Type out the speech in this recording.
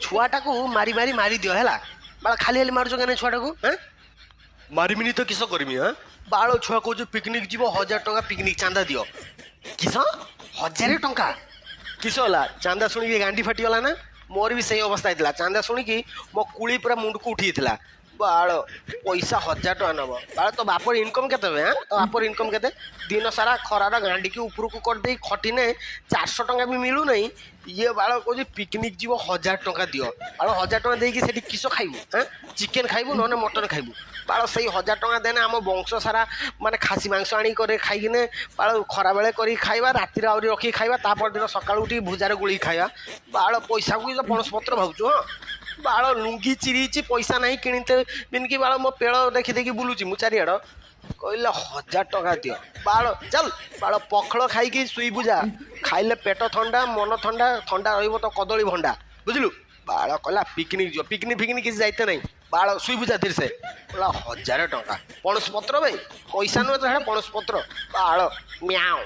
ଛୁଆଟାକୁ ମାରି ମାରି ମାରି ଦିଅ ହେଲା ବାଳ ଖାଲି ଖାଲି ମାରୁଛ କେন ଛୁଆଟାକୁ হ্যাঁ ମାରିମିନି ତ କିସ କରିମି ହଁ ବାଳ ଛୁଆ କହୁଛୁ ପିକନିକ ଯିବ 1000 ଟଙ୍କା ପିକନିକ ଚାନ୍ଦା ଦିଅ କିସ 1000 ଟଙ୍କା କିସ ହେଲା ଚାନ୍ଦା ଶୁଣିକି ଗାଣ୍ଡି ଫାଟିଗଲା ନା ମୋର ବି ସେଇ ଅବସ୍ଥା ହେଇଥିଲା ଚାନ୍ଦା ଶୁଣିକି ମୋ କୁଳି ପୁରା ମୁଣ୍ଡକୁ ଉଠିଯାଇଥିଲା ବାଳ ପଇସା 1000 ଟଙ୍କା ନେବ ବାଳ ତୋ ବାପର ଇନକମ୍ କେତେ ହୁଏ ହଁ ତୋ ବାପର ଇନକମ୍ କେତେ ଦିନ ସାରା ଖରାର ଗାଣ୍ଡିକି ଉପରକୁ କରିଦେଇ ଖଟିନେ 400 ଟଙ୍କା ବି ମିଳୁନାହିଁ ଇଏ ବାଳ କହୁଛି ପିକନିକ ଯିବ 1000 ଟଙ୍କା ଦିଅ ବାଳ 1000 ଟଙ୍କା ଦେଇକି ସେଠି କିସ ଖାଇବୁ ହଁ ଚିକେନ ଖାଇବୁ ନହେଲେ ମଟନ ଖାଇବୁ ବାଳ ସେଇ 1000 ଟଙ୍କା ଦେନେ ଆମ ବଂଶ ସାରା ମାନେ ଖାସି ମାଂସ ଆଣି କରି ଖାଇକିନେ ବାଳ ଖରାବେଳେ କରିକି ଖାଇବା ରାତିରେ ଆହୁରି ରଖିକି ଖାଇବା ତାପରଦିନ ସକାଳୁ ଉଠିକି ଭୁଜାରେ ଗୋଳିକି ଖାଇବା ବାଳ ପଇସାକୁ ତ ପଣସ ପତ୍ର ଭାବୁଛୁ ହଁ ବାଳ ଲୁଙ୍ଗି ଚିରିଛି ପଇସା ନାହିଁ କିଣିତେ ବିନକି ବାଳ ମୋ ପେଳ ଦେଖି ଦେଖି ବୁଲୁଛି ମୁଁ ଚାରିଆଡ଼ କହିଲେ 1000 ଟଙ୍କା ଦିଅ ବାଳ ଚାଲ ବାଳ ପଖଳ ଖାଇକି ଶୁଇବୁ ଯା ଖାଇଲେ ପେଟ ଥଣ୍ଡା ମନ ଥଣ୍ଡା ଥଣ୍ଡା ରହିବ ତ କଦଳୀ ଭଣ୍ଡା ବୁଝିଲୁ ବାଳ କହିଲା ପିକନିକ ଯିବ ପିକନିକ ଫିକନିକ କିଛି ଯାଇତେ ନାହିଁ ବାଳ ଶୁଇବୁ ଯା ଧୀରେ ସେ କହିଲା 1000 ଟଙ୍କା ପଣସ ପତ୍ର ଭାଇ ପଇସା ନୁହେଁ ତ ହେଟା ପଣସ ପତ୍ର ବାଳ ମ୍ୟାଉ